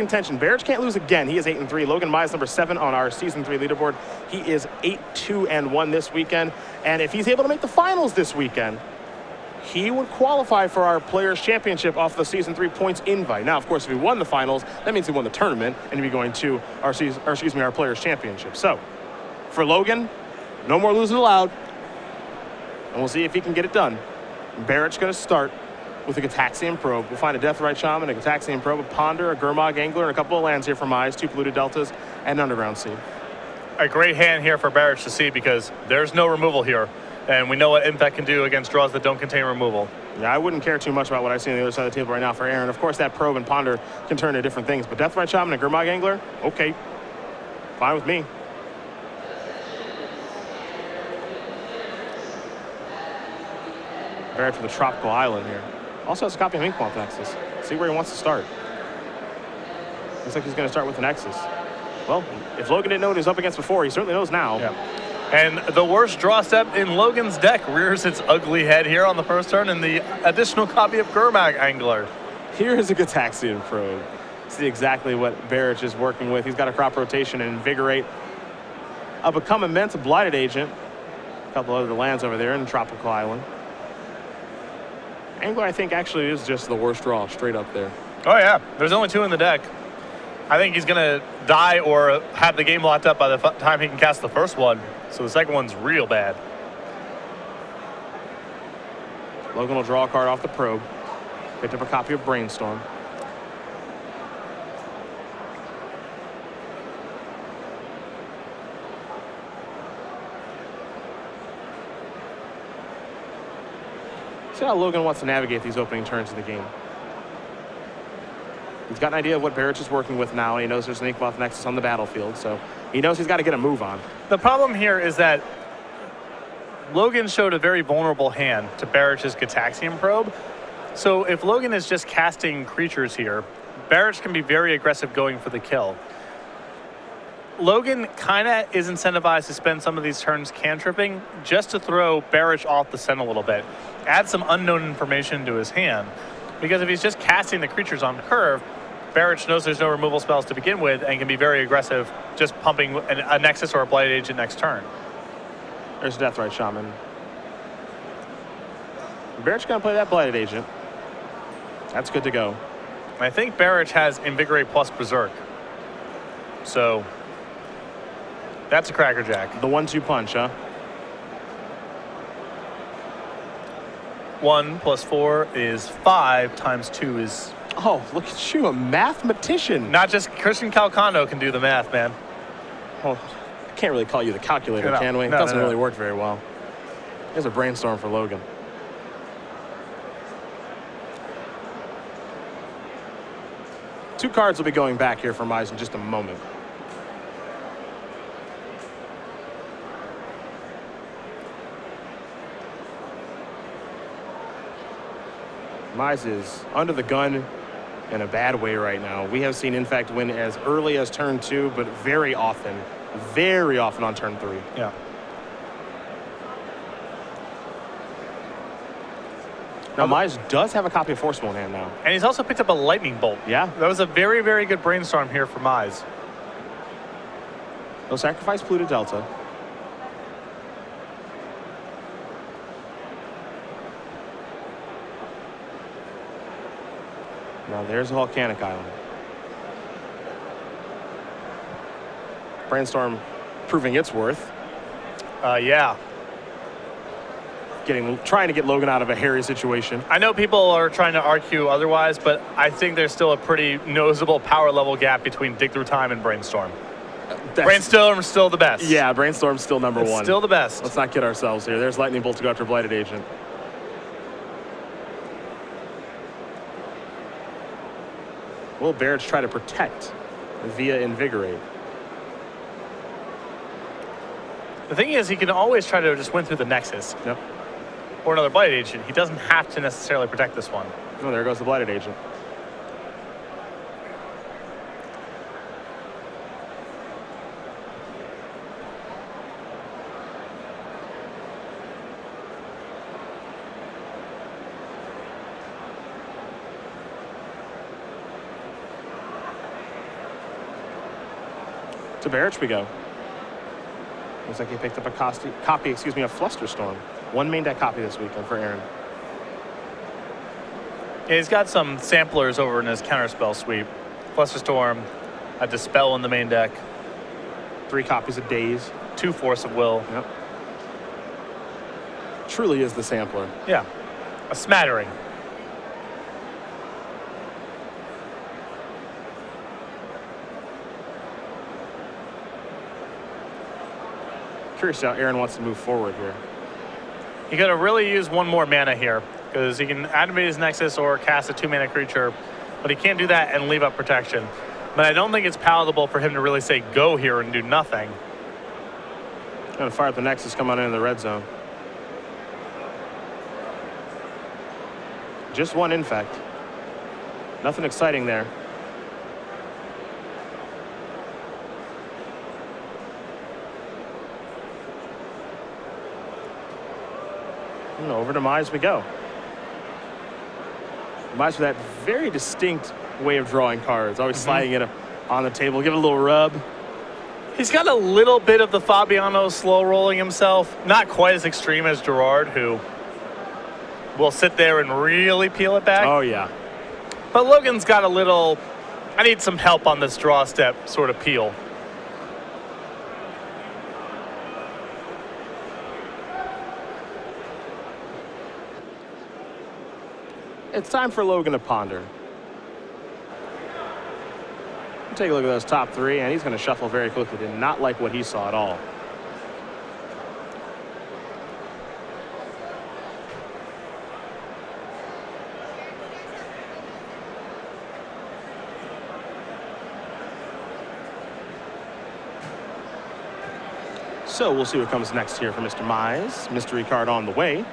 Contention. Barich can't lose again. He is 8-3. Logan Mize, number 7 on our Season 3 leaderboard. He is 8-2-1 this weekend. And if he's able to make the finals this weekend, he would qualify for our Players' Championship off the Season 3 points invite. Now, of course, if he won the finals, that means he won the tournament, and he'd be going to our our Players' Championship. So, for Logan, no more losing allowed. And we'll see if he can get it done. Barich's going to start with a Gitaxian Probe. We'll find a Deathrite Shaman, a Gitaxian Probe, a Ponder, a Gurmag Angler, and a couple of lands here for Mize, 2 Polluted Deltas, and an Underground Seed. A great hand here for Barich to see because there's no removal here. And we know what Infect can do against draws that don't contain removal. Yeah, I wouldn't care too much about what I see on the other side of the table right now for Aaron. Of course, that Probe and Ponder can turn into different things, but Deathrite Shaman and Gurmag Angler, okay. Fine with me. Barich with a Tropical Island here. Also has a copy of Inkmoth Nexus. See where he wants to start. Looks like he's going to start with the Nexus. Well, if Logan didn't know what he was up against before, he certainly knows now. Yeah. And the worst draw step in Logan's deck rears its ugly head here on the first turn, and the additional copy of Gurmag Angler. Here is a Gitaxian Probe. See exactly what Barich is working with. He's got a Crop Rotation and Invigorate. A Become Immense, a Blighted Agent. A couple other lands over there in Tropical Island. Angler, I think, actually is just the worst draw, straight up there. Oh, yeah. There's only 2 in the deck. I think he's going to die or have the game locked up by the time he can cast the first one. So the second one's real bad. Logan will draw a card off the Probe. Picked up a copy of Brainstorm. See how Logan wants to navigate these opening turns of the game. He's got an idea of what Barich is working with now, and he knows there's an Inkmoth Nexus on the battlefield, so he knows he's got to get a move on. The problem here is that Logan showed a very vulnerable hand to Barich's Gitaxian Probe. So if Logan is just casting creatures here, Barich can be very aggressive going for the kill. Logan kind of is incentivized to spend some of these turns cantripping just to throw Barich off the scent a little bit. Add some unknown information to his hand. Because if he's just casting the creatures on curve, Barich knows there's no removal spells to begin with and can be very aggressive just pumping a Nexus or a Blighted Agent next turn. There's a Deathrite Shaman. Barich going to play that Blighted Agent. That's good to go. I think Barich has Invigorate plus Berserk. So that's a crackerjack. The 1-2 punch, huh? 1 + 4 is 5 times 2 is... Oh, look at you, a mathematician. Not just Christian Calcano can do the math, man. Oh, I can't really call you the calculator, can we? It doesn't really work very well. There's a Brainstorm for Logan. Two cards will be going back here for Mize in just a moment. Mize is under the gun in a bad way right now. We have seen Infect win as early as turn 2, but very often on turn 3. Yeah. Now, Mize does have a copy of Forceful in hand now. And he's also picked up a Lightning Bolt. Yeah. That was a very, very good Brainstorm here for Mize. He'll sacrifice Polluted Delta. Now there's a Volcanic Island. Brainstorm proving its worth. Yeah. Trying to get Logan out of a hairy situation. I know people are trying to argue otherwise, but I think there's still a pretty noticeable power level gap between Dig Through Time and Brainstorm. Brainstorm's still the best. Yeah, Brainstorm's still number 1. Still the best. Let's not kid ourselves here. There's Lightning Bolt to go after Blighted Agent. Will Barich try to protect via Invigorate? The thing is, he can always try to just win through the Nexus. Yep. Or another Blighted Agent. He doesn't have to necessarily protect this one. Oh, there goes the Blighted Agent. To Barich we go. Looks like he picked up a copy of Flusterstorm. One main deck copy this weekend for Aaron. Yeah, he's got some samplers over in his counterspell sweep. Flusterstorm, a Dispel in the main deck. 3 copies of Daze. 2 Force of Will. Yep. Truly is the sampler. Yeah, a smattering. Curious how Aaron wants to move forward here. You gotta really use 1 more mana here, because he can activate his Nexus or cast a 2-mana creature, but he can't do that and leave up protection. But I don't think it's palatable for him to really say go here and do nothing. Gonna fire up the Nexus, come on in the red zone. Just 1 infect. Nothing exciting there. And over to Mize we go. Mize with that very distinct way of drawing cards. Always sliding it on the table, give it a little rub. He's got a little bit of the Fabiano slow rolling himself. Not quite as extreme as Gerard, who will sit there and really peel it back. Oh, yeah. But Logan's got a little, I need some help on this draw step sort of peel. It's time for Logan to ponder. Take a look at those top 3, and he's going to shuffle very quickly. Did not like what he saw at all. So we'll see what comes next here for Mr. Mize. Mystery card on the way.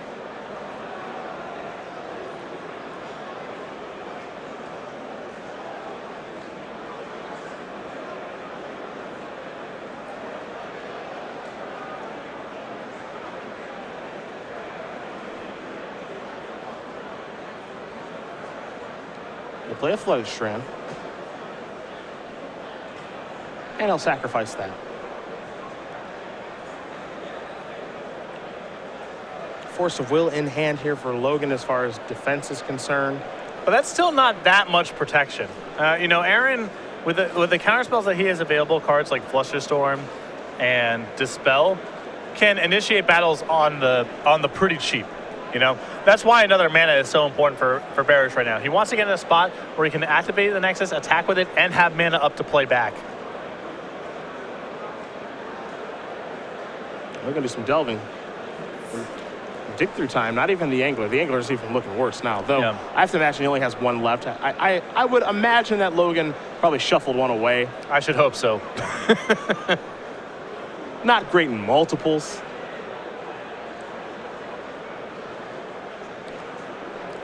We'll play a Flooded Strand. And he'll sacrifice that. Force of Will in hand here for Logan as far as defense is concerned. But that's still not that much protection. You know, Aaron, with the counterspells that he has available, cards like Flusterstorm and Dispel, can initiate battles on the pretty cheap. You know, that's why another mana is so important for Barich right now. He wants to get in a spot where he can activate the Nexus, attack with it, and have mana up to play back. We're going to do some delving. Dig through time, not even the Angler. The Angler's even looking worse now, though. Yeah. I have to imagine he only has 1 left. I would imagine that Logan probably shuffled 1 away. I should hope so. Not great in multiples.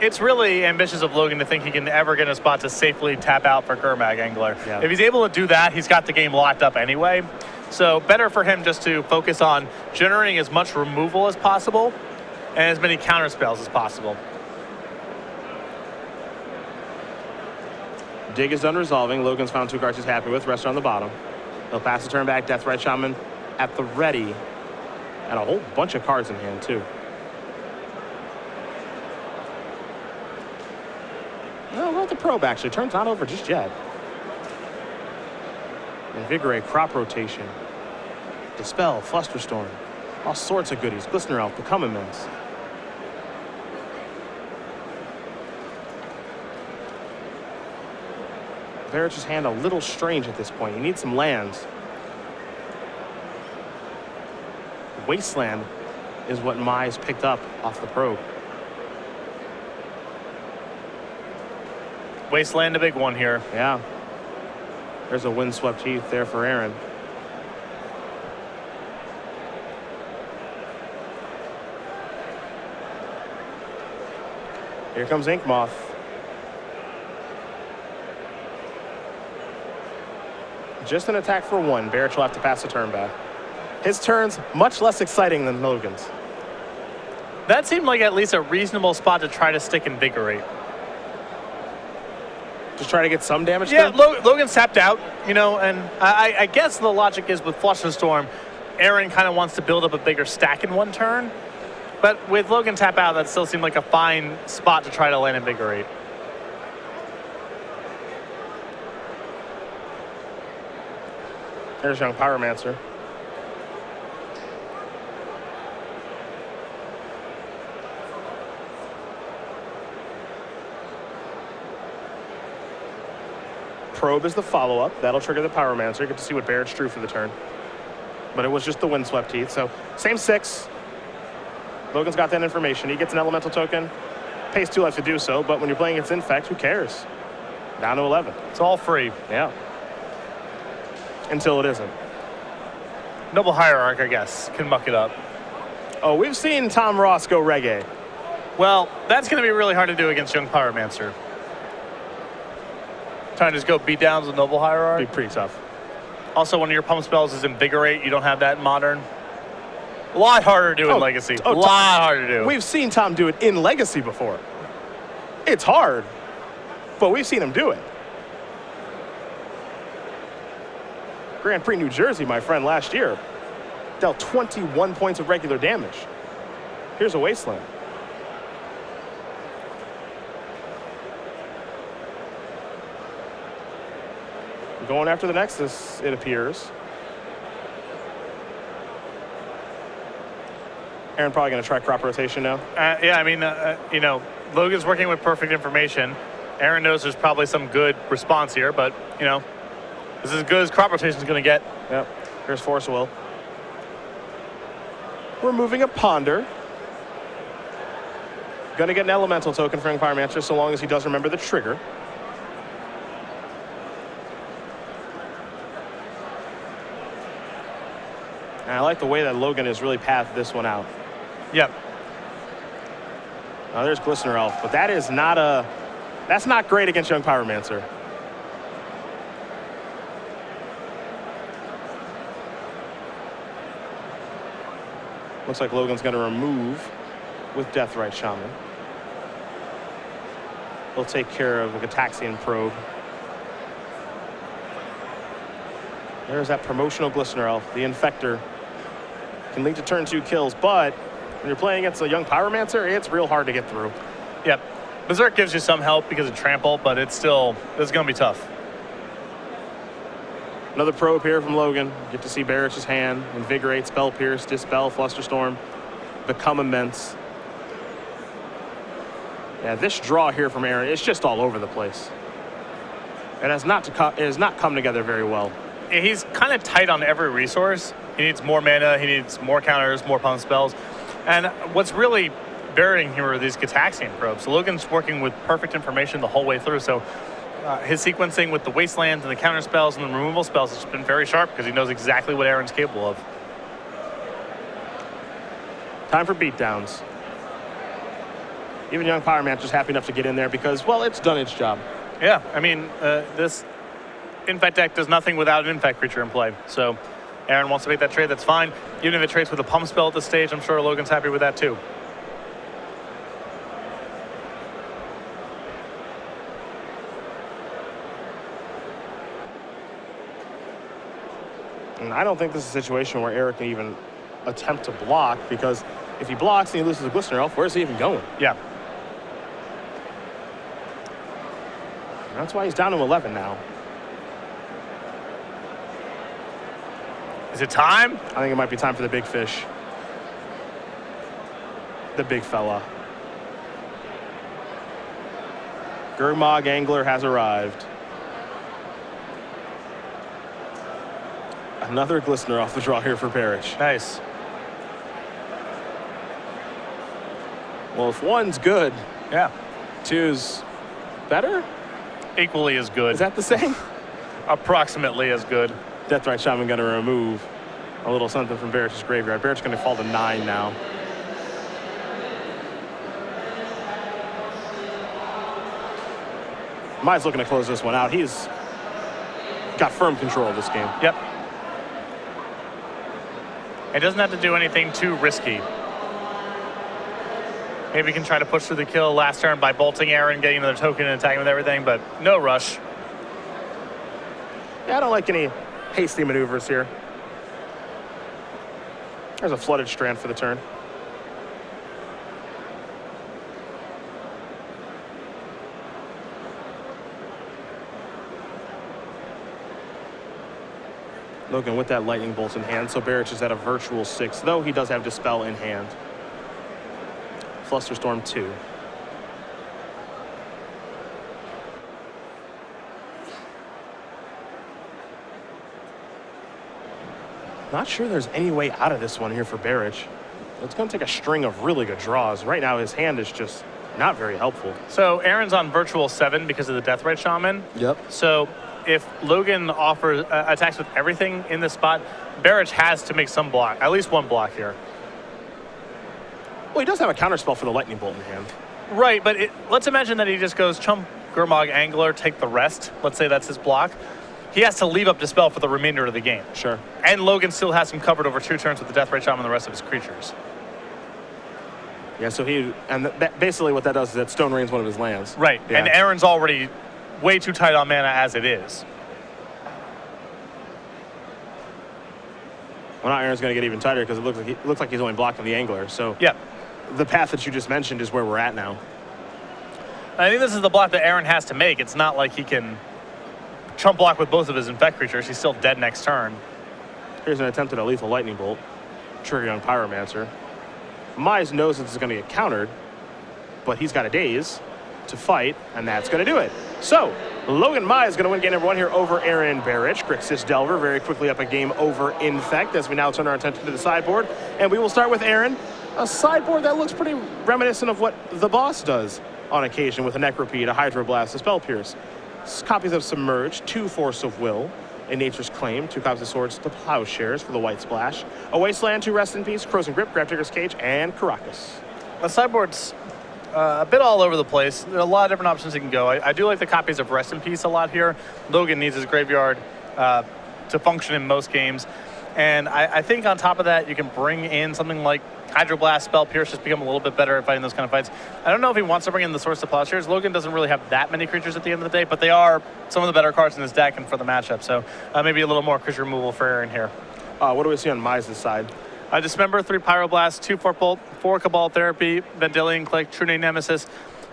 It's really ambitious of Logan to think he can ever get in a spot to safely tap out for Gurmag Angler. Yeah. If he's able to do that, he's got the game locked up anyway. So better for him just to focus on generating as much removal as possible and as many counter spells as possible. Dig is done resolving. Logan's found 2 cards he's happy with. Rest are on the bottom. He'll pass the turn back. Deathrite Shaman at the ready. And a whole bunch of cards in hand, too. No, well, the probe actually. Turn's not over just yet. Invigorate, Crop Rotation. Dispel, Flusterstorm. All sorts of goodies. Glistener Elf, Become Immense. Barich's hand a little strange at this point. He needs some lands. Wasteland is what Mize picked up off the probe. Wasteland, a big one here. Yeah. There's a Windswept Heath there for Aaron. Here comes Inkmoth. Just an attack for 1. Barich will have to pass the turn back. His turn's much less exciting than Logan's. That seemed like at least a reasonable spot to try to stick Invigorate. Just try to get some damage Yeah, done? Logan's tapped out, you know, and I guess the logic is with Flush and Storm, Aaron kind of wants to build up a bigger stack in one turn. But with Logan tap out, that still seemed like a fine spot to try to land Invigorate. There's young Pyromancer. Probe is the follow-up. That'll trigger the Pyromancer. You get to see what Barich drew for the turn. But it was just the Windswept Teeth. So same 6. Logan's got that information. He gets an elemental token. Pays 2 life to do so, but when you're playing against Infect, who cares? Down to 11. It's all free. Yeah. Until it isn't. Noble Hierarch, I guess, can muck it up. Oh, we've seen Tom Ross go reggae. Well, that's going to be really hard to do against Young Pyromancer. Trying to just go beat downs with Noble Hierarch. Be pretty tough. Also, one of your pump spells is Invigorate. You don't have that in Modern. A lot harder to do in Legacy. A lot harder to do. We've seen Tom do it in Legacy before. It's hard, but we've seen him do it. Grand Prix New Jersey, my friend, last year, dealt 21 points of regular damage. Here's a Wasteland. Going after the Nexus, it appears. Aaron probably going to try crop rotation now. Yeah, I mean, you know, Logan's working with perfect information. Aaron knows there's probably some good response here, but, you know, this is as good as crop rotation's going to get. Yep. Here's Force Will. Removing a Ponder. Going to get an elemental token for Pyromancer so long as he does remember the trigger. And I like the way that Logan has really pathed this one out. Yep. Now there's Glistener Elf, but that is not a... That's not great against Young Pyromancer. Looks like Logan's going to remove with Deathrite Shaman. He'll take care of the Gataxian Probe. There's that promotional Glistener Elf. The Infector can lead to turn 2 kills, but when you're playing against a Young Pyromancer, it's real hard to get through. Yep. Berserk gives you some help because of Trample, but it's going to be tough. Another probe here from Logan. Get to see Barich's hand. Invigorate, Spell Pierce, Dispel, Flusterstorm. Become Immense. Yeah, this draw here from Aaron, it's just all over the place. It has not come together very well. He's kind of tight on every resource. He needs more mana, he needs more counters, more pump spells. And what's really varying here are these Gataxian probes. So Logan's working with perfect information the whole way through. So his sequencing with the Wastelands and the counter spells and the removal spells has been very sharp because he knows exactly what Aaron's capable of. Time for beatdowns. Even Young Pyromancer's happy enough to get in there because, well, it's done its job. Yeah, I mean, this Infect deck does nothing without an Infect creature in play. So Aaron wants to make that trade, that's fine. Even if it trades with a pump spell at this stage, I'm sure Logan's happy with that too. And I don't think this is a situation where Eric can even attempt to block, because if he blocks and he loses a Glistener Elf, where's he even going? Yeah. That's why he's down to 11 now. Is it time? I think it might be time for the big fish. The big fella. Gurmag Angler has arrived. Another Glistener off the draw here for Barich. Nice. Well, if one's good, Yeah. two's better? Equally as good. Is that the same? Approximately as good. Deathrite Shaman going to remove a little something from Barich's graveyard. Barich's going to fall to 9 now. Mize looking to close this one out. He's got firm control of this game. Yep. It doesn't have to do anything too risky. Maybe he can try to push through the kill last turn by bolting Aaron, getting another token and attacking with everything, but no rush. Yeah, I don't like any hasty maneuvers here. There's a flooded strand for the turn. Logan with that lightning bolt in hand, so Barich is at a virtual 6, though he does have Dispel in hand. Flusterstorm 2. Not sure there's any way out of this one here for Barich. It's going to take a string of really good draws. Right now, his hand is just not very helpful. So Aaron's on virtual 7 because of the Deathrite Shaman. Yep. So if Logan offers attacks with everything in this spot, Barich has to make some block, at least one block here. Well, he does have a counterspell for the lightning bolt in hand. Right, but let's imagine that he just goes Chump, Gurmag, Angler, take the rest. Let's say that's his block. He has to leave up Dispel for the remainder of the game. Sure. And Logan still has him covered over 2 turns with the Deathrite Shaman and the rest of his creatures. Yeah, so basically what that does is that Stone Rain's one of his lands. Right, Yeah. and Aaron's already way too tight on mana as it is. Well, now Aaron's going to get even tighter because it looks like he's only blocking the Angler. So Yeah. the path that you just mentioned is where we're at now. I think this is the block that Aaron has to make. It's not like he can Chump block with both of his Infect creatures. He's still dead next turn. Here's an attempt at a lethal lightning bolt, triggering on Pyromancer. Mize knows this is going to get countered, but he's got a daze to fight, and that's going to do it. So, Logan Mize is going to win game number 1 here over Aaron Barich. Grixis Delver very quickly up a game over Infect as we now turn our attention to the sideboard. And we will start with Aaron. A sideboard that looks pretty reminiscent of what the boss does on occasion with a Necropede, a Hydroblast, a Spell Pierce. Copies of Submerge, 2 Force of Will, a Nature's Claim, 2 copies of Swords to Plowshares for the White Splash, a Wasteland, 2 Rest in Peace, Crows and Grip, Grafdigger's Cage, and Caracas. The sideboard's a bit all over the place. There are a lot of different options you can go. I do like the copies of Rest in Peace a lot here. Logan needs his graveyard to function in most games. And I think on top of that, you can bring in something like Hydroblast, Spell Pierce, just become a little bit better at fighting those kind of fights. I don't know if he wants to bring in the Swords to Plowshares. Logan doesn't really have that many creatures at the end of the day, but they are some of the better cards in his deck and for the matchup. So maybe a little more creature removal for Aaron here. What do we see on Mize's side? Dismember, 3 Pyroblast, 2 Forkbolt, 4 Cabal Therapy, Vendilion Click, True Name Nemesis,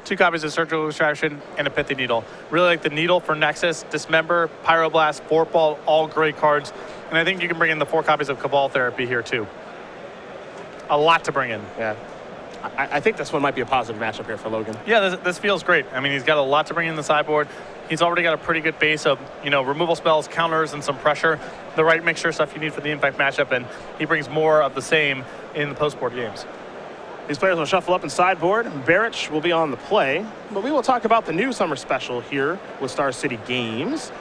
2 copies of Surgical Extraction, and a Pithy Needle. Really like the Needle for Nexus, Dismember, Pyroblast, Forkbolt, all great cards. And I think you can bring in the 4 copies of Cabal Therapy here too. A lot to bring in. Yeah. I think this one might be a positive matchup here for Logan. Yeah, this feels great. I mean, he's got a lot to bring in the sideboard. He's already got a pretty good base of, removal spells, counters, and some pressure. The right mixture stuff you need for the Impact matchup, and he brings more of the same in the post-board games. These players will shuffle up in sideboard. Barich will be on the play, but we will talk about the new summer special here with Star City Games.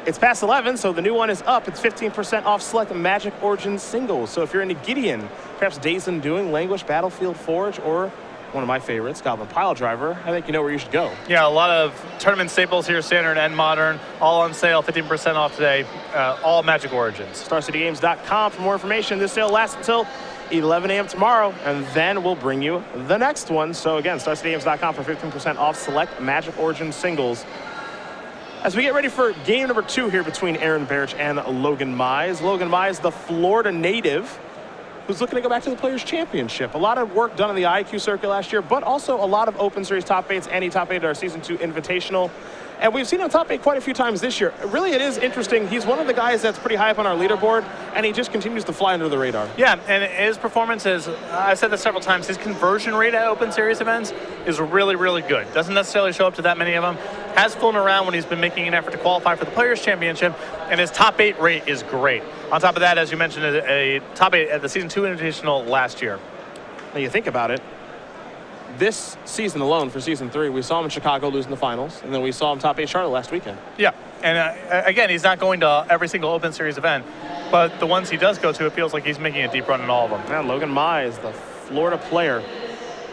It's past 11, so the new one is up. It's 15% off select Magic Origins singles. So if you're into Gideon, perhaps Days Undoing, Languish, Battlefield Forge, or one of my favorites, Goblin Pile Driver, I think you know where you should go. Yeah, a lot of tournament staples here, Standard and Modern, all on sale, 15% off today, all Magic Origins. StarCityGames.com for more information. This sale lasts until 11 a.m. tomorrow, and then we'll bring you the next one. So again, StarCityGames.com for 15% off select Magic Origins singles. As we get ready for game number 2 here between Aaron Barich and Logan Mize. Logan Mize, the Florida native, who's looking to go back to the Players' Championship. A lot of work done in the IQ circuit last year, but also a lot of Open Series top 8s, and he top 8 our Season 2 Invitational. And we've seen him top 8 quite a few times this year. Really, it is interesting. He's one of the guys that's pretty high up on our leaderboard, and he just continues to fly under the radar. Yeah, and his performance is, I've said this several times, his conversion rate at Open Series events is really, really good. Doesn't necessarily show up to that many of them. Has flown around when he's been making an effort to qualify for the Players' Championship, and his top 8 rate is great. On top of that, as you mentioned, a top 8 at the Season 2 Invitational last year. Now you think about it, this season alone for Season 3, we saw him in Chicago losing the finals, and then we saw him top 8 Charlotte last weekend. Yeah, and again, he's not going to every single Open Series event, but the ones he does go to, it feels like he's making a deep run in all of them. And Logan Mize, the Florida player,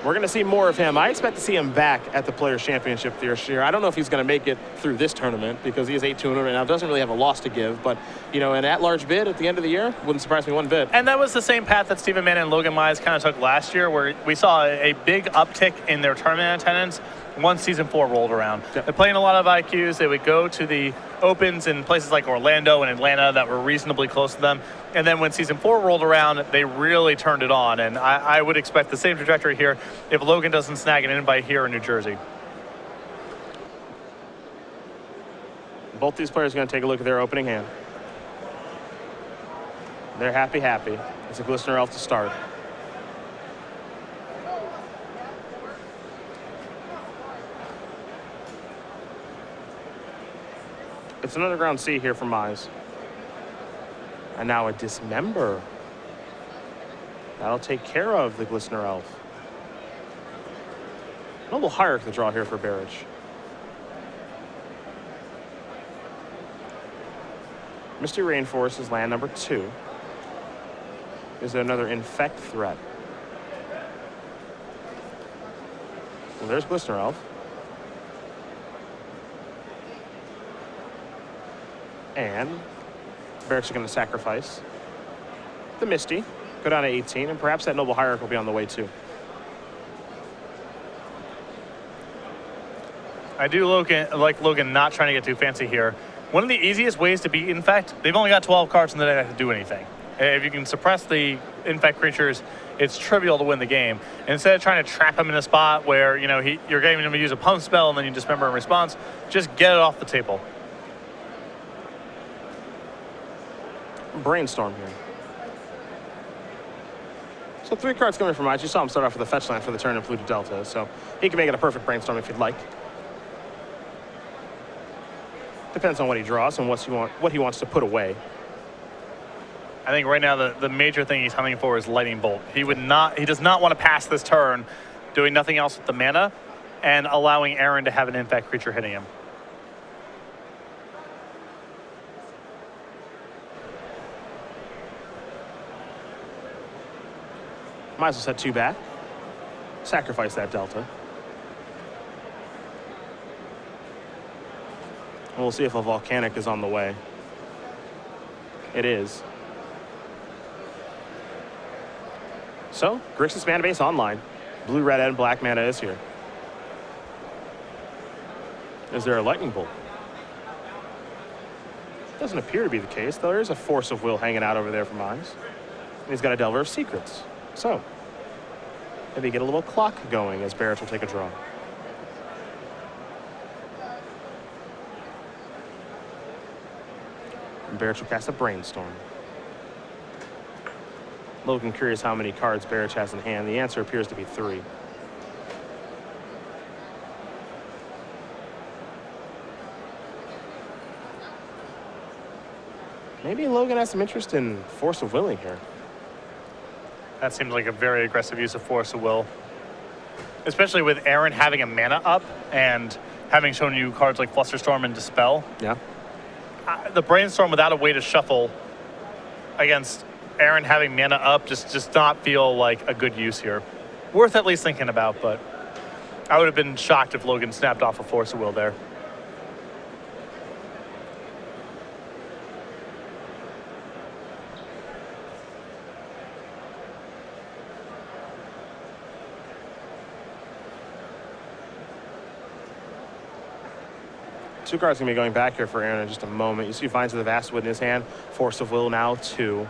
We're going to see more of him. I expect to see him back at the Players' Championship this year. I don't know if he's going to make it through this tournament because he is 8-2 right now. Doesn't really have a loss to give, but an at-large bid at the end of the year wouldn't surprise me one bit. And that was the same path that Stephen Mann and Logan Mize kind of took last year, where we saw a big uptick in their tournament attendance once Season 4 rolled around. Yep. They're playing a lot of IQs. They would go to the Opens in places like Orlando and Atlanta that were reasonably close to them. And then when Season 4 rolled around, they really turned it on. And I would expect the same trajectory here if Logan doesn't snag an invite here in New Jersey. Both these players are going to take a look at their opening hand. They're happy. It's a Glistener Elf to start. It's an Underground Sea here for Mize. And now a Dismember. That'll take care of the Glistener Elf. Noble Hierarch the draw here for Barich. Misty Rainforest is land number 2. Is there another Infect threat? Well, there's Glistener Elf. And Barich is going to sacrifice the Misty, go down to 18, and perhaps that Noble Hierarch will be on the way too. I do like Logan not trying to get too fancy here. One of the easiest ways to beat Infect, they've only got 12 cards in the deck to do anything. If you can suppress the Infect creatures, it's trivial to win the game. And instead of trying to trap him in a spot where you're getting him to use a pump spell and then you Dismember in response, just get it off the table. Brainstorm here. So 3 cards coming from Mize. You saw him start off with a fetch land for the turn and flew to Delta, so he can make it a perfect Brainstorm if you'd like. Depends on what he draws and what he wants to put away. I think right now the major thing he's hunting for is Lightning Bolt. He does not want to pass this turn doing nothing else with the mana and allowing Aaron to have an Infect creature hitting him. Might as well set 2 back. Sacrifice that Delta. And we'll see if a Volcanic is on the way. It is. So, Grixis mana base online. Blue, red, and black mana is here. Is there a Lightning Bolt? Doesn't appear to be the case. There is a Force of Will hanging out over there for Mize. And he's got a Delver of Secrets. So, maybe get a little clock going as Barich will take a draw. And Barich will cast a Brainstorm. Logan curious how many cards Barich has in hand. The answer appears to be 3. Maybe Logan has some interest in Force of Willing here. That seems like a very aggressive use of Force of Will. Especially with Aaron having a mana up and having shown you cards like Flusterstorm and Dispel. Yeah. The Brainstorm without a way to shuffle against Aaron having mana up just does not feel like a good use here. Worth at least thinking about, but I would have been shocked if Logan snapped off a Force of Will there. Two cards going to be going back here for Aaron in just a moment. You see Vines of the Vastwood in his hand. Force of Will now 2.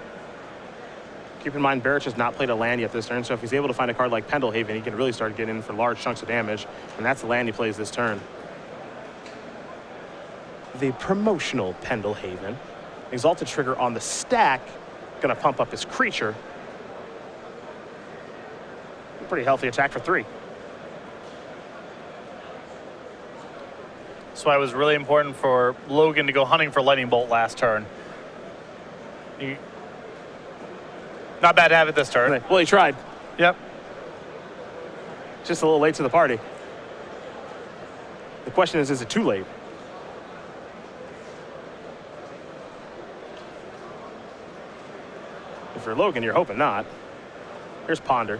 Keep in mind, Barich has not played a land yet this turn, so if he's able to find a card like Pendelhaven, he can really start getting in for large chunks of damage, and that's the land he plays this turn. The promotional Pendelhaven. Exalted Trigger on the stack. Going to pump up his creature. Pretty healthy attack for 3. That's why it was really important for Logan to go hunting for Lightning Bolt last turn. Not bad to have it this turn. Well, he tried. Yep. Just a little late to the party. The question is it too late? If you're Logan, you're hoping not. Here's Ponder.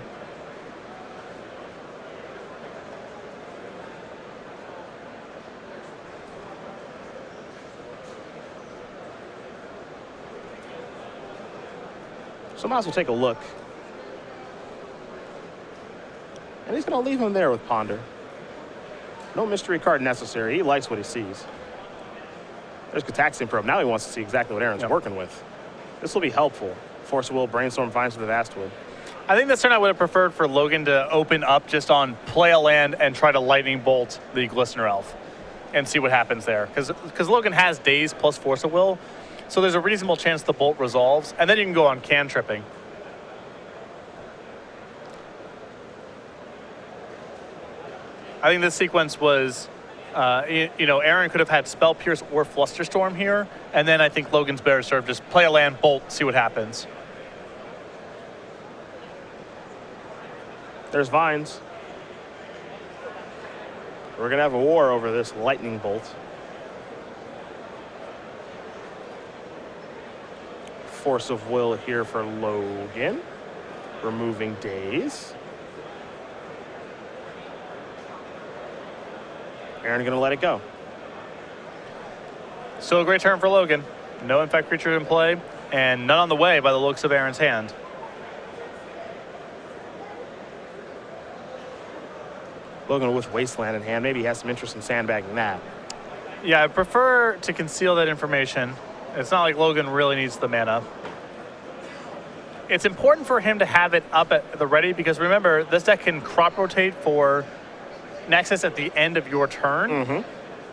So might as well take a look. And he's going to leave him there with Ponder. No mystery card necessary. He likes what he sees. There's Gataxian Probe. Now he wants to see exactly what Aaron's working with. This will be helpful. Force of Will, Brainstorm, Vines of the Vastwood. I think this turn I would have preferred for Logan to open up just on play a land and try to Lightning Bolt the Glistener Elf and see what happens there. Because Logan has Daze plus Force of Will, so there's a reasonable chance the Bolt resolves, and then you can go on cantripping. I think this sequence was, you know, Aaron could have had Spell Pierce or Flusterstorm here, and then I think Logan's better served just play a land, Bolt, see what happens. There's Vines. We're going to have a war over this Lightning Bolt. Force of Will here for Logan. Removing Daze. Aaron going to let it go. Still a great turn for Logan. No Infect creature in play, and none on the way by the looks of Aaron's hand. Logan with Wasteland in hand. Maybe he has some interest in sandbagging that. Yeah, I prefer to conceal that information. It's not like Logan really needs the mana. It's important for him to have it up at the ready because remember, this deck can crop rotate for Nexus at the end of your turn.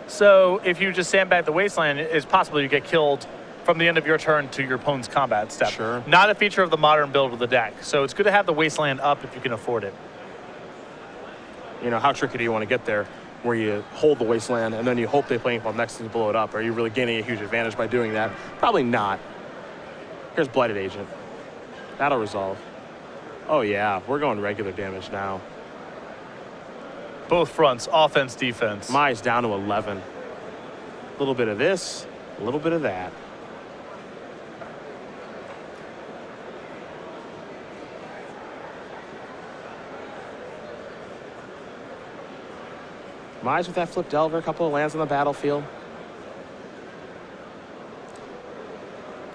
So if you just sandbag the Wasteland, it's possible you get killed from the end of your turn to your opponent's combat step. Sure. Not a feature of the modern build of the deck. So it's good to have the Wasteland up if you can afford it. You know, how tricky do you want to get there where you hold the Wasteland and then you hope they play up next to blow it up? Are you really gaining a huge advantage by doing that? Probably not. Here's Blighted Agent. That'll resolve. Oh yeah, we're going regular damage now. Both fronts, offense, defense. Mize down to 11. A little bit of this, a little bit of that. Mize with that Flip Delver, a couple of lands on the battlefield.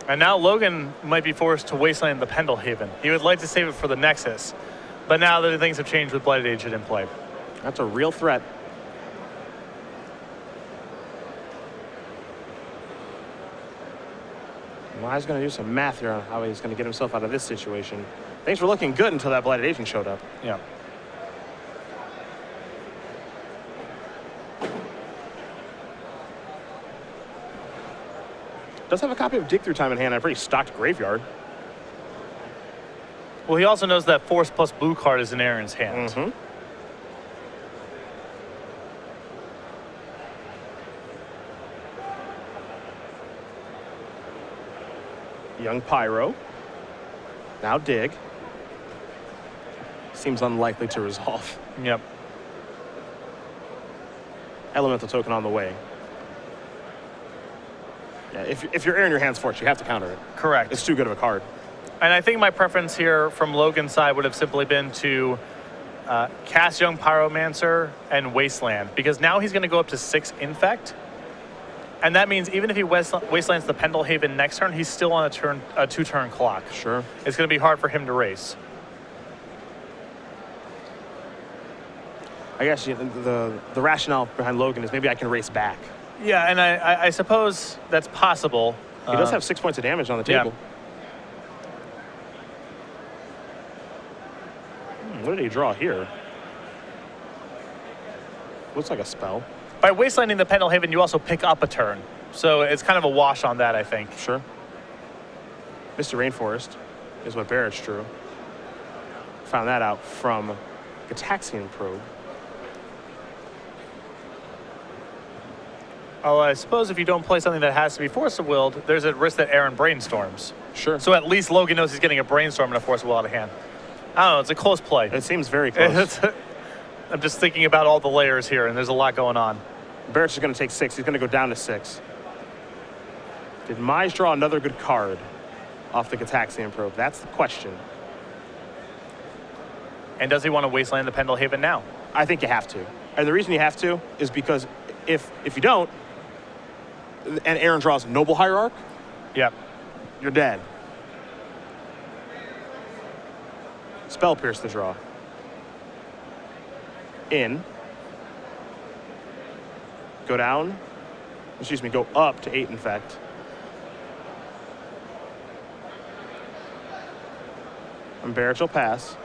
And now Logan might be forced to Wasteland the Pendelhaven. He would like to save it for the Nexus, but now that things have changed with Blighted Agent in play. That's a real threat. Mize going to do some math here on how he's going to get himself out of this situation. Things were looking good until that Blighted Agent showed up. Yeah. Does have a copy of Dig Through Time in hand and a pretty stocked graveyard. Well, he also knows that Force plus blue card is in Aaron's hand. Young Pyro. Now Dig. Seems unlikely to resolve. Yep. Elemental Token on the way. Yeah, if you're Aaron your hands for it, you have to counter it. Correct. It's too good of a card. And I think my preference here from Logan's side would have simply been to cast Young Pyromancer and Wasteland, because now he's going to go up to 6 Infect. And that means even if he Wastelands the Pendelhaven next turn, he's still on a 2-turn clock. Sure. It's going to be hard for him to race. I guess the rationale behind Logan is maybe I can race back. Yeah, and I suppose that's possible. He does have 6 points of damage on the table. Yeah. What did he draw here? Looks like a spell. By Wastelanding the Pendelhaven, you also pick up a turn. So it's kind of a wash on that, I think. Sure. Mr. Rainforest is what Barich drew. Found that out from Gataxian Probe. Oh, I suppose if you don't play something that has to be Force of Willed, there's a risk that Aaron brainstorms. Sure. So at least Logan knows he's getting a brainstorm and a Force of Will out of hand. I don't know, it's a close play. It seems very close. I'm just thinking about all the layers here, and there's a lot going on. Barich is going to take 6. He's going to go down to 6. Did Mize draw another good card off the Gataxian Probe? That's the question. And does he want to Wasteland the Pendelhaven now? I think you have to. And the reason you have to is because if you don't, and Aaron draws Noble Hierarch, Yep. you're dead. Spell Pierce the draw. In. Go down. Excuse me, go up to 8 Infect. And Barich will pass.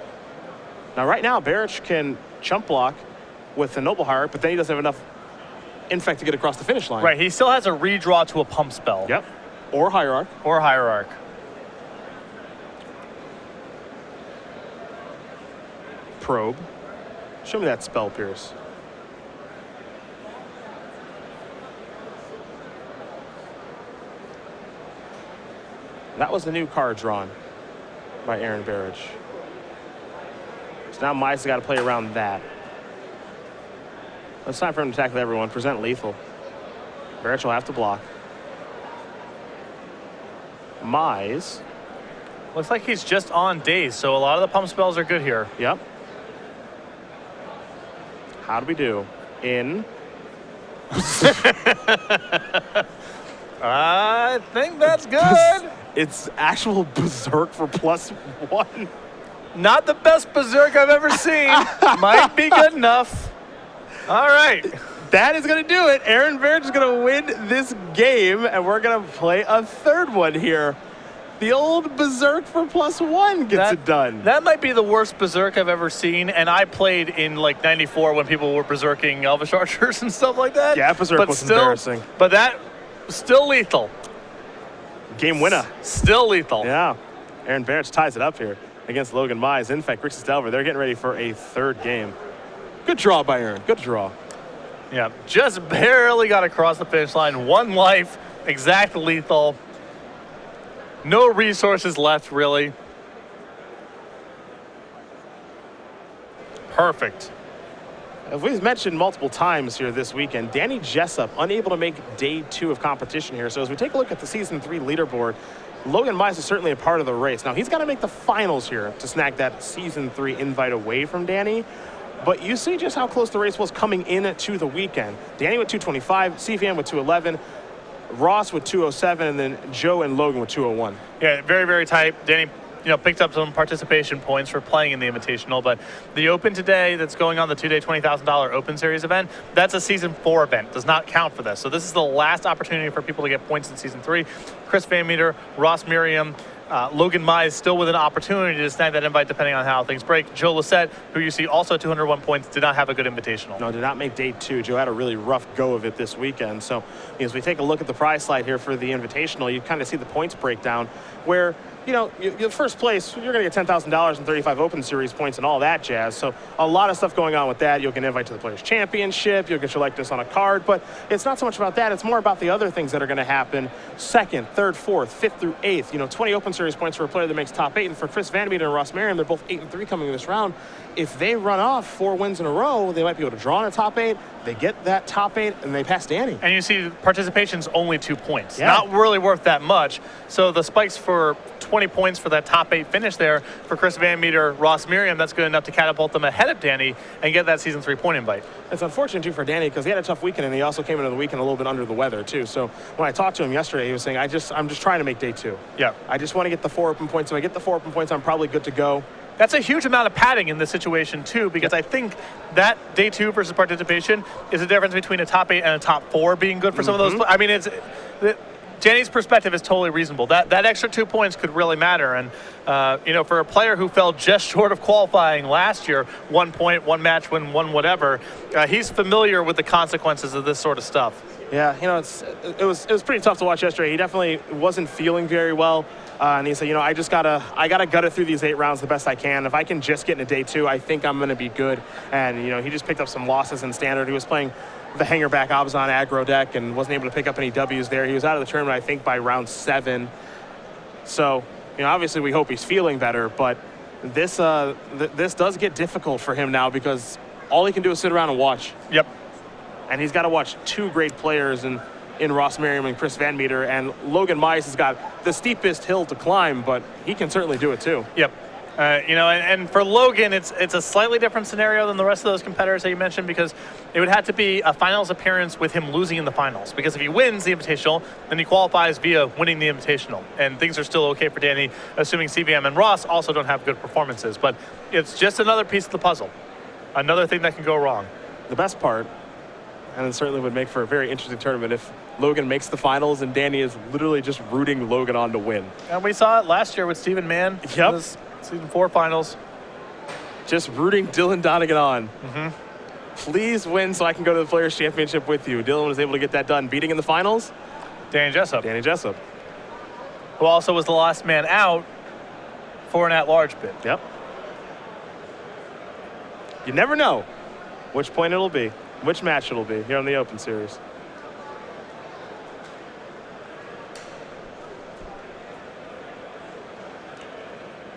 Now, right now, Barich can chump block with the Noble Heart, but then he doesn't have enough Infect to get across the finish line. Right, he still has a redraw to a pump spell. Yep. Or Hierarch. Or Hierarch. Probe. Show me that Spell Pierce. That was the new card drawn by Aaron Barich. So now Mize got to play around that. It's time for him to tackle everyone. Present lethal. Barich will have to block. Mize. Looks like he's just on daze, so a lot of the pump spells are good here. Yep. How do we do? In. I think that's good. It's actual Berserk for +1. Not the best Berserk I've ever seen. Might be good enough. All right. That is going to do it. Aaron Barich is going to win this game, and we're going to play a third one here. The old Berserk for +1 gets it done. That might be the worst Berserk I've ever seen, and I played in like '94 when people were Berserking Elvish Archers and stuff like that. Yeah, Berserk was embarrassing. But that, still lethal. Game winner. Still lethal. Yeah. Aaron Barich ties it up here against Logan Mize. In fact, Grixis Delver, they're getting ready for a third game. Good draw by Aaron. Good draw. Yeah, just barely got across the finish line. 1 life, exact lethal. No resources left, really. Perfect. As we've mentioned multiple times here this weekend, Danny Jessup unable to make day 2 of competition here. So as we take a look at the Season 3 leaderboard, Logan Mize is certainly a part of the race. Now, he's got to make the finals here to snag that Season 3 invite away from Danny. But you see just how close the race was coming in to the weekend. Danny with 225, CVM with 211, Ross with 207, and then Joe and Logan with 201. Yeah, very, very tight. Danny, picked up some participation points for playing in the Invitational, but the Open today that's going on, the 2-day $20,000 Open Series event, that's a Season 4 event. Does not count for this. So this is the last opportunity for people to get points in Season 3. Chris Van Meter, Ross Merriam, Logan Mize still with an opportunity to snag that invite depending on how things break. Joe Lissette, who you see also 201 points, did not have a good Invitational. No, did not make day 2. Joe had a really rough go of it this weekend. So as we take a look at the prize slide here for the Invitational, you kind of see the points breakdown where, your first place, you're going to get $10,000 and 35 Open Series points and all that jazz. So a lot of stuff going on with that. You'll get an invite to the Players' Championship. You'll get your likeness on a card. But it's not so much about that. It's more about the other things that are going to happen. 2nd, 3rd, 4th, 5th through 8th. 20 Open Series points for a player that makes top 8. And for Chris Van Meter and Ross Merriam, they're both 8 and 3 coming in this round. If they run off 4 wins in a row, they might be able to draw in a top 8. They get that top 8, and they pass Danny. And you see participation's only 2 points. Yeah. Not really worth that much. So the spikes for 20 points for that top 8 finish there for Chris Van Meter, Ross Merriam, that's good enough to catapult them ahead of Danny and get that Season 3 point invite. It's unfortunate, too, for Danny because he had a tough weekend, and he also came into the weekend a little bit under the weather, too. So when I talked to him yesterday, he was saying, I'm just trying to make day 2. Yeah. I just want to get the 4 Open points. If I get the 4 Open points, I'm probably good to go. That's a huge amount of padding in this situation, too, because I think that day 2 versus participation is the difference between a top 8 and a top 4 being good for some of those. I mean, Danny's perspective is totally reasonable. That extra 2 points could really matter. And, for a player who fell just short of qualifying last year, 1 point, 1 match win, 1 whatever, he's familiar with the consequences of this sort of stuff. Yeah, it was pretty tough to watch yesterday. He definitely wasn't feeling very well. And he said, I gotta gut it through these 8 rounds the best I can. If I can just get into day 2, I think I'm gonna be good. And, he just picked up some losses in standard. He was playing the hanger back Abzan aggro deck and wasn't able to pick up any W's there. He was out of the tournament, I think, by round 7. So, obviously we hope he's feeling better, but this does get difficult for him now because all he can do is sit around and watch. Yep. And he's got to watch 2 great players in Ross Merriam and Chris Van Meter, and Logan Mize has got the steepest hill to climb, but he can certainly do it too. Yep. You know, and for Logan, it's a slightly different scenario than the rest of those competitors that you mentioned, because it would have to be a finals appearance with him losing in the finals. Because if he wins the Invitational, then he qualifies via winning the Invitational. And things are still okay for Danny, assuming CVM and Ross also don't have good performances. But it's just another piece of the puzzle. Another thing that can go wrong. The best part, and it certainly would make for a very interesting tournament if Logan makes the finals and Danny is literally just rooting Logan on to win. And we saw it last year with Stephen Mann. Yep. Season 4 finals. Just rooting Dylan Donegan on. Please win so I can go to the Players' Championship with you. Dylan was able to get that done. Beating in the finals? Danny Jessup. Danny Jessup. Who also was the last man out for an at-large bid. Yep. You never know which point it'll be, which match it'll be here on the Open Series.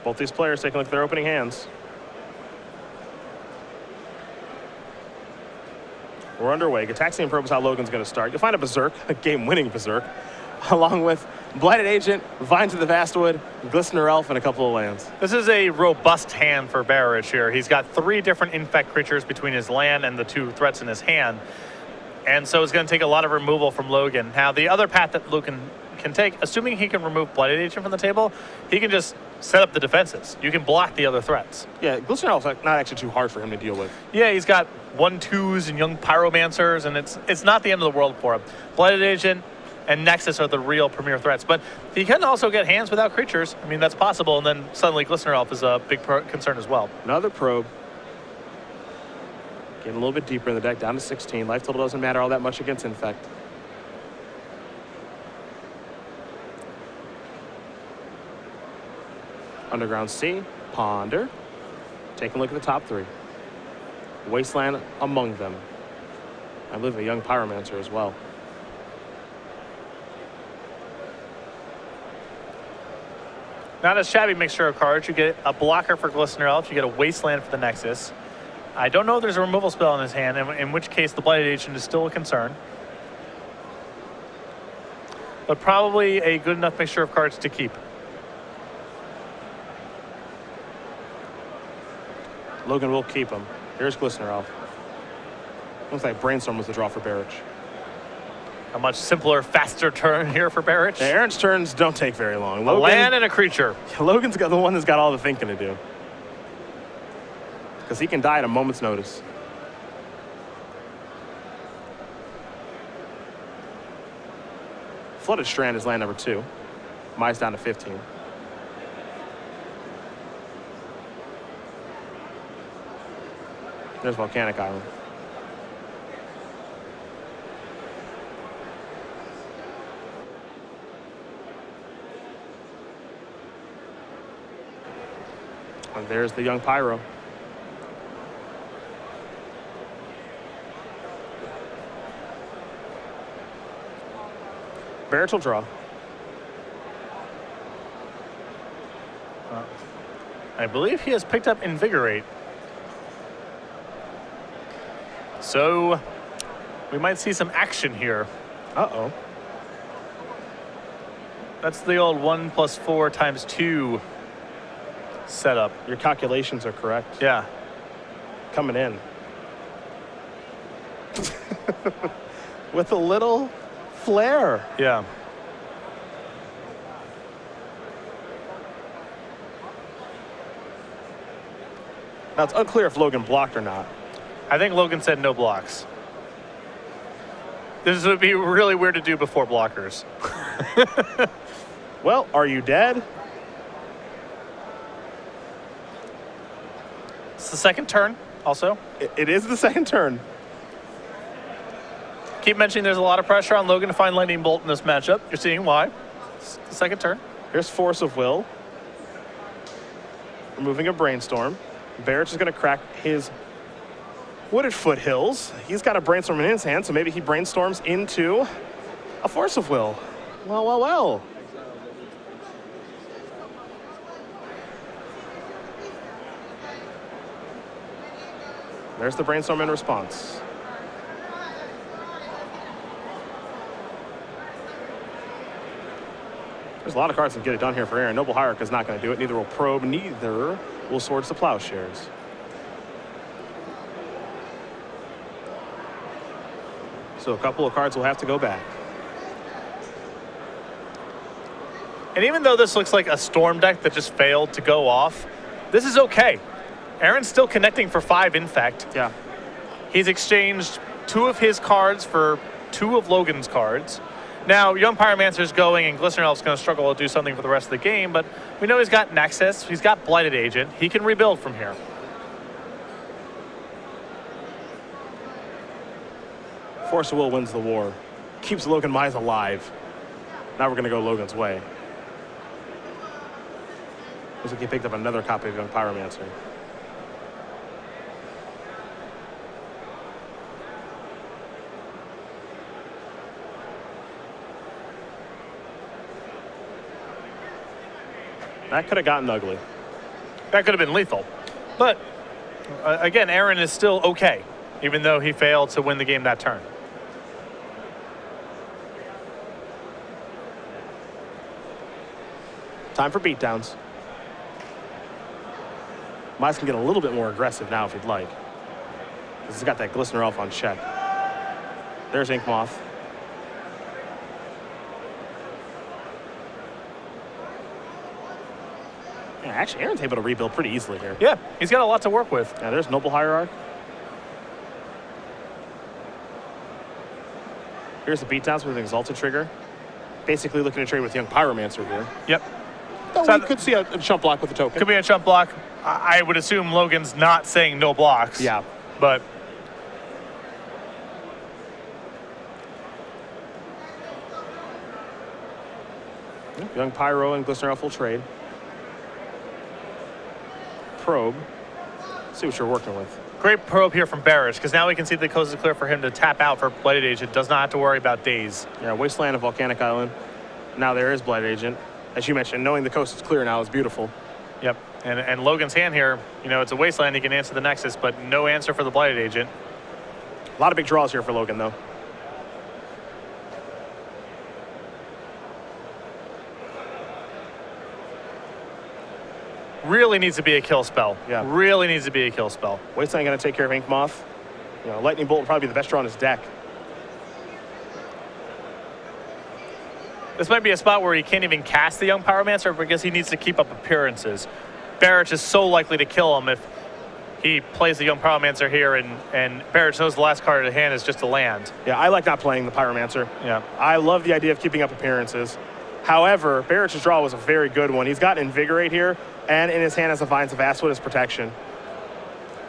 Both these players taking a look at their opening hands. We're underway. Gataxian Probe is how Logan's going to start. You'll find a Berserk, a game-winning Berserk, along with Blighted Agent, Vines of the Vastwood, Glistener Elf, and a couple of lands. This is a robust hand for Barich here. He's got 3 different infect creatures between his land and the 2 threats in his hand. And so it's going to take a lot of removal from Logan. Now, the other path that Logan can take, assuming he can remove Blighted Agent from the table, he can just set up the defenses. You can block the other threats. Yeah, Glistener Elf's not actually too hard for him to deal with. Yeah, he's got 1/2s and young Pyromancers, and it's not the end of the world for him. Blighted Agent and Nexus are the real premier threats, but he can also get hands without creatures. I mean, that's possible, and then suddenly Glistener Elf is a big concern as well. Another Probe. Getting a little bit deeper in the deck, down to 16. Life total doesn't matter all that much against Infect. Underground Sea, Ponder. Taking a look at the top 3. Wasteland among them. I believe a young Pyromancer as well. Not a shabby mixture of cards. You get a blocker for Glistener Elf. You get a Wasteland for the Nexus. I don't know if there's a removal spell in his hand, in which case the Blighted Agent is still a concern. But probably a good enough mixture of cards to keep. Logan will keep him. Here's Glistener Elf. Looks like Brainstorm was the draw for Barich. A much simpler, faster turn here for Barich. Yeah, Aaron's turns don't take very long. A land and a creature. Logan's got the one that's got all the thinking to do. Because he can die at a moment's notice. Flooded Strand is land number 2. Mize down to 15. There's Volcanic Island. And there's the young Pyro. Barich will draw. I believe he has picked up Invigorate. So we might see some action here. Uh-oh. That's the old 1+4 × 2 setup. Your calculations are correct. Yeah. Coming in. With a little flair. Yeah. Now, it's unclear if Logan blocked or not. I think Logan said no blocks. This would be really weird to do before blockers. Well, are you dead? It's the second turn, also. It is the second turn. Keep mentioning there's a lot of pressure on Logan to find Lightning Bolt in this matchup. You're seeing why. It's the second turn. Here's Force of Will. Removing a Brainstorm. Barich is going to crack his Wooded Foothills. He's got a Brainstorm in his hand, so maybe he brainstorms into a Force of Will. Well, well, well. There's the Brainstorm in response. There's a lot of cards that get it done here for Aaron. Noble Hierarch is not going to do it. Neither will Probe. Neither will Swords to Plowshares. So a couple of cards will have to go back. And even though this looks like a Storm deck that just failed to go off, this is okay. Aaron's still connecting for 5 Infect. Yeah. He's exchanged 2 of his cards for 2 of Logan's cards. Now, Young Pyromancer's going, and Glistener Elf's going to struggle to do something for the rest of the game, but we know he's got Nexus, he's got Blighted Agent. He can rebuild from here. Force of Will wins the war. Keeps Logan Mize alive. Now we're going to go Logan's way. Looks like he picked up another copy of Young Pyromancer. That could have gotten ugly. That could have been lethal. But, again, Aaron is still okay, even though he failed to win the game that turn. Time for beatdowns. Mize can get a little bit more aggressive now if he'd like. Because he's got that Glistener Elf on check. There's Ink Moth. Yeah, actually, Aaron's able to rebuild pretty easily here. Yeah, he's got a lot to work with. Yeah, there's Noble Hierarch. Here's the beatdowns with an Exalted trigger. Basically looking to trade with Young Pyromancer here. Yep. Oh, So we could see a chump block with a token. Could be a chump block. I would assume Logan's not saying no blocks. Yeah. But Young Pyro and Glistener Elf will trade. Probe. See what you're working with. great probe here from Barich, because now we can see the coast is clear for him to tap out for Blighted Agent. Does not have to worry about days. Yeah, Wasteland and Volcanic Island. Now there is Blighted Agent. As you mentioned, knowing the coast is clear now is beautiful. Yep. And Logan's hand here, you know, it's a Wasteland. He can answer the Nexus, but no answer for the Blighted Agent. A lot of big draws here for Logan, though. Really needs to be a kill spell. Yeah. Really needs to be a kill spell. Wasteland going to take care of Ink Moth. You know, Lightning Bolt will probably be the best draw on his deck. This might be a spot where he can't even cast the Young Pyromancer because he needs to keep up appearances. Barich is so likely to kill him if he plays the Young Pyromancer here, and Barich knows the last card in hand is just a land. Yeah, I like not playing the Pyromancer. Yeah. I love the idea of keeping up appearances. However, Barich's draw was a very good one. He's got Invigorate here, and in his hand has a Vines of Vastwood as protection.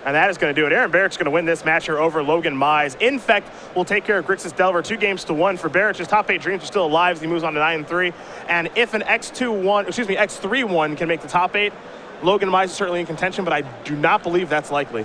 And that is going to do it. Aaron Barich's going to win this match here over Logan Mize. Infect will take care of Grixis Delver 2-1 for Barich. His top 8 dreams are still alive as he moves on to 9-3. And if an X3-1 can make the top 8, Logan Mize is certainly in contention, but I do not believe that's likely.